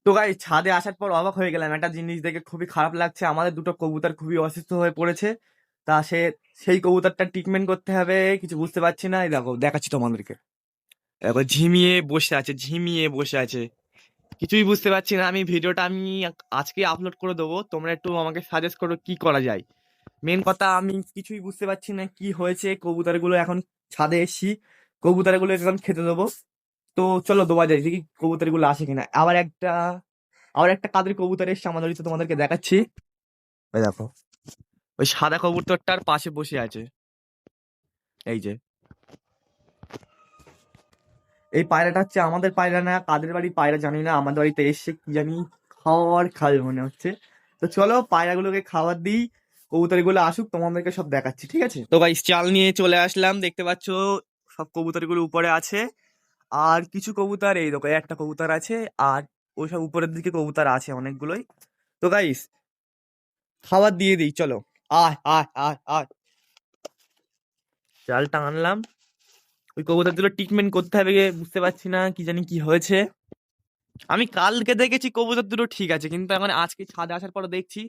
তো গাইস ছাদে আসার পর অবাক হয়ে গেলাম, একটা জিনিস দেখে খুবই খারাপ লাগছে। আমাদের দুটো কবুতর খুবই অসুস্থ হয়ে পড়েছে। তা সেই কবুতরটা ট্রিটমেন্ট করতে হবে, কিছু বুঝতে পারছি না। এই দেখো দেখাচ্ছি তোমাদেরকে, দেখো ঝিমিয়ে বসে আছে, ঝিমিয়ে বসে আছে, কিছুই বুঝতে পারছি না। ভিডিওটা আমি আজকে আপলোড করে দেবো, তোমরা একটু আমাকে সাজেস্ট করো কি করা যায়। মেন কথা আমি কিছুই বুঝতে পারছি না কি হয়েছে। কবুতরগুলো এখন ছাদে এসছি, কবুতরগুলো এখন খেতে দেবো। তো চলো দোয়া যায় দেখি কবুতরগুলো আসে কিনা। আবার একটা কাদের কবুতর এসছে আমাদের বাড়িতে, তোমাদেরকে দেখাচ্ছি। ওই দেখো, ওই সাদা কবুতরটার পাশে বসে আছে। এই যে এই পায়রাটা হচ্ছে আমাদের পায়রা না, কাদের বাড়ির পায়রা জানি না, আমাদের বাড়িতে এসছে কি জানি খাওয়ার খাবে মনে হচ্ছে। তো চলো পায়রাগুলোকে খাবার দিই, কবুতরগুলো আসুক, তোমাদেরকে সব দেখাচ্ছি, ঠিক আছে? তো ভাই চাল নিয়ে চলে আসলাম, দেখতে পাচ্ছ সব কবুতরগুলো উপরে আছে। আর কিছু কবুতর এই দেখো, একটা কবুতর আছে, আর ওই সব উপরের দিকে কবুতর আছে অনেকগুলোই। তো গাইস খাবার দিয়ে দিই, চলো। আয় আয় আয় আয়, চালটা আনলাম। ওই কবুতর দুটো ট্রিটমেন্ট করতে হবে, বুঝতে পারছি না কি জানি কি হয়েছে। আমি কালকে দেখেছি কবুতর দুটো ঠিক আছে, কিন্তু এখন আজকে ছাদে আসার পর দেখছি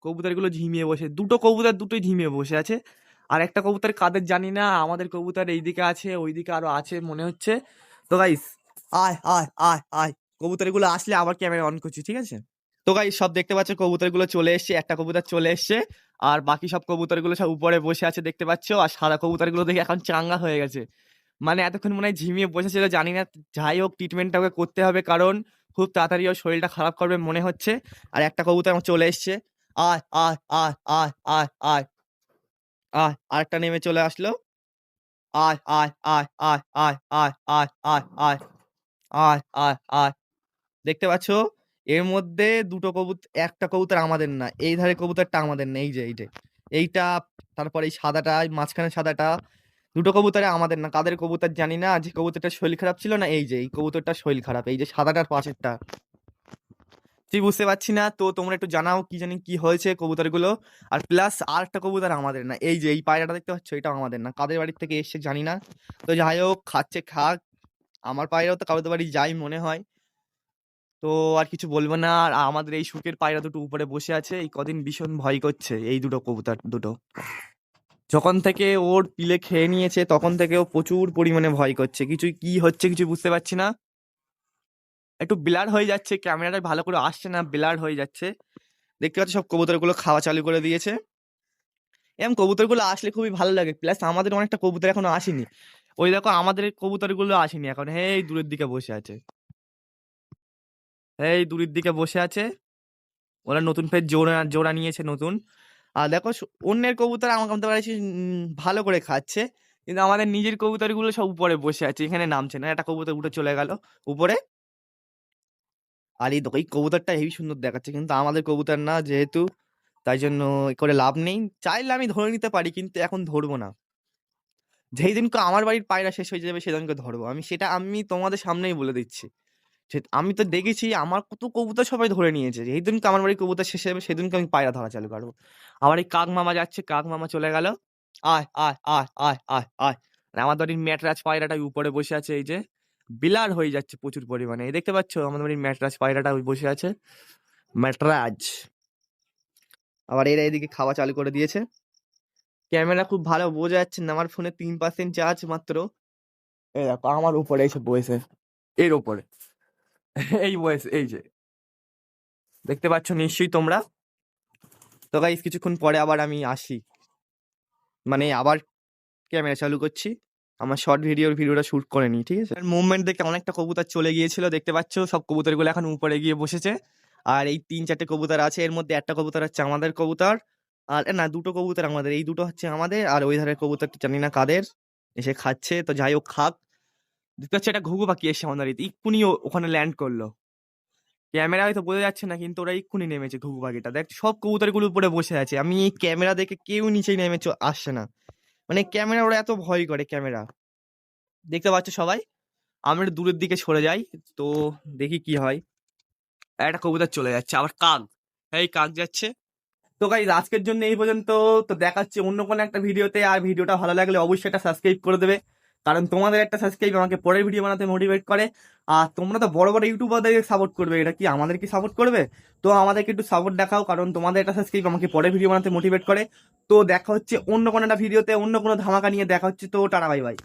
কবুতরগুলো ঝিমিয়ে বসে, দুটো কবুতর দুটোই ঝিমিয়ে বসে আছে। আর একটা কবুতর কাদের জানি না, আমাদের কবুতর এইদিকে আছে, ওইদিকে আরো আছে মনে হচ্ছে। তো গাইস আয় আয় আয় আয়, কবুতরগুলো আসলে আবার ক্যামেরা অন করছি, ঠিক আছে? তো গাইস সব দেখতে পাচ্ছ কবুতরগুলো চলে এসছে, একটা কবুতর চলে এসছে। আর বাকি সব কবুতরগুলো সব উপরে বসে আছে দেখতে পাচ্ছ। আর সাদা কবুতরগুলো দেখে এখন চাঙ্গা হয়ে গেছে, মানে এতক্ষণ মনে হয় ঝিমিয়ে বসেছিল জানি না। যাই হোক ট্রিটমেন্টটা ওকে করতে হবে, কারণ খুব তাড়াতাড়ি ওর শরীরটা খারাপ করবে মনে হচ্ছে। আর একটা কবুতর আমার চলে এসছে। আয় আয় আয় আয় আয় আয় আয়, আরেকটা নেমে চলে আসলো। আয় আয় আয় আয় আয় আয় আয় আয় আয় আয় আয় আয়, দেখতে পাচ্ছো এর মধ্যে দুটো কবুতর, একটা কবুতর আমাদের না, এই ধারে কবুতরটা আমাদের না, এই যে এইটা, তারপর এই সাদাটা, এই মাঝখানে সাদাটা, দুটো কবুতরে আমাদের না। কাদের কবুতর জানি না, যে কবুতরটা শরীর খারাপ ছিল না, এই যে এই কবুতরটা শরীর খারাপ, এই যে সাদাটার পাশেরটা। ঠিক বুঝতে পারছি না, তো তোমরা একটু জানাও কি জানি কি হয়েছে কবুতরগুলো। আর প্লাস আর একটা কবুতর আমাদের না, এই যে এই পায়রাটা দেখতে পাচ্ছ, এটা আমাদের না, কাদের বাড়ির থেকে এসছে জানি না। তো যাই হোক খাচ্ছে খাক, আমার পায়রাও তো কারোর বাড়ি যাই মনে হয়। তো আর কিছু বলবো না। আর আমাদের এই শুকের পায়রা দুটো উপরে বসে আছে, এই কদিন ভীষণ ভয় করছে এই দুটো কবুতর দুটো। যখন থেকে ওর পিলে খেয়ে নিয়েছে তখন থেকে ও প্রচুর পরিমাণে ভয় করছে, কিছুই কি হচ্ছে কিছু বুঝতে পারছি না। একটু ব্লার হয়ে যাচ্ছে, ক্যামেরাটা ভালো করে আসছে না, ব্লার হয়ে যাচ্ছে। দেখতে পাচ্ছ সব কবুতরগুলো খাওয়া চালু করে দিয়েছে। এরকম কবুতরগুলো আসলে খুবই ভালো লাগে, প্লাস আমাদের অনেকটা কবুতর এখনো আসেনি। ওই দেখো আমাদের কবুতরগুলো আসেনি এখন, এই দূরের দিকে বসে আছে, এই দূরের দিকে বসে আছে। ওরা নতুন ফের জোড়া জোড়া নিয়েছে নতুন। আর দেখো অন্যের কবুতর আমাকে বলতে পারছি ভালো করে খাচ্ছে, কিন্তু আমাদের নিজের কবুতরগুলো সব উপরে বসে আছে, এখানে নামছে না। একটা কবুতর উঠে চলে গেল উপরে। আর এই দেখো এই কবুতরটা হেবি সুন্দর দেখাচ্ছে, কিন্তু আমাদের কবুতর না যেহেতু, তাই জন্য এ করে লাভ নেই। চাইলে আমি ধরে নিতে পারি, কিন্তু এখন ধরবো না। যেই দিনকে আমার বাড়ির পায়রা শেষ হয়ে যাবে সেদিনকে ধরবো আমি, সেটা আমি তোমাদের সামনেই বলে দিচ্ছি। আমি তো দেখেছি আমার কত কবুতর সবাই ধরে নিয়েছে, যেই দিনকে আমার বাড়ির কবুতর শেষ হবে সেদিনকে আমি পায়রা ধরা চালু করবো। আবার এই কাক মামা যাচ্ছে, কাক মামা চলে গেল। আয় আয় আয় আয় আয় আয়, আর আমার বাড়ির ম্যাটরাজ পায়রাটা উপরে বসে আছে, এই যে বিলার হয়ে যাচ্ছে প্রচুর পরিমাণে। এই দেখতে পাচ্ছ আমাদের বাড়ির ম্যাটরাজ পায়রাটা ওই বসে আছে, ম্যাটরাজ। আবার এরা এদিকে খাওয়া চালু করে দিয়েছে। ক্যামেরা খুব ভালো বোঝা যাচ্ছে না, আমার ফোনে 3% চার্জ মাত্র। এই দেখো আমার উপরে এসে বসে, এর উপরে এই বয়স, এই যে দেখতে পাচ্ছ নিশ্চয়ই তোমরা। তো গাইস কিছুক্ষণ পরে আবার আমি আসি, মানে আবার ক্যামেরা চালু করছি। আমার শর্ট ভিডিওটা শুট করে নি, ঠিক আছে? মুভমেন্ট দেখে অনেকটা কবুতর চলে গিয়েছিল, দেখতে পাচ্ছ সব কবুতরগুলো এখন উপরে গিয়ে বসেছে। আর এই 3-4টে কবুতর আছে, এর মধ্যে একটা কবুতর হচ্ছে আমাদের কবুতর। আর না, দুটো কবুতর আমাদের, এই দুটো হচ্ছে আমাদের, আর ওই ধারের কবুতরটা জানি না কাদের, এসে খাচ্ছে। তো যাই হোক খাক। দেখতে পাচ্ছ একটা ঘুঘু পাখি এসে আমাদের এক্ষুনি ওখানে ল্যান্ড করলো। ক্যামেরা হয়তো বোঝা যাচ্ছে না, কিন্তু ওরা এক্ষুনি নেমেছে ঘুঘু পাখিটা, দেখ সব কবুতরগুলো উপরে বসে আছে। আমি এই ক্যামেরা দেখে কেউ নিচে নেমে আসছে না, মানে ক্যামেরা ওরা এত ভয় করে ক্যামেরা। দেখতে পাচ্ছ সবাই, আমি একটু দূরের দিকে সরে যাই, তো দেখি কি হয়। একটা কবুতর চলে যাচ্ছে, আবার কাক, এই কাক যাচ্ছে। তো গাইজ আজকের জন্য এই পর্যন্ত। তো দেখাচ্ছি অন্য কোনো একটা ভিডিওতে, আর ভিডিওটা ভালো লাগলে অবশ্যই এটা সাবস্ক্রাইব করে দেবে। কারণ তোমাদের একটা সাবস্ক্রাইব আমাকে পরের ভিডিও বানাতে মোটিভেট করে। আর তোমরা তো বড় বড় ইউটিউবারদেরকে সাপোর্ট করবে, এটা কি আমাদের কি সাপোর্ট করবে? তো আমাদেরকে একটু সাপোর্ট দেখাও, কারণ তোমাদের একটা সাবস্ক্রাইব আমাকে পরের ভিডিও বানাতে মোটিভেট করে। তো দেখা হচ্ছে অন্য কোনো একটা ভিডিওতে, অন্য কোনো ধামাকা নিয়ে দেখা হচ্ছে। তো টাটা বাই বাই।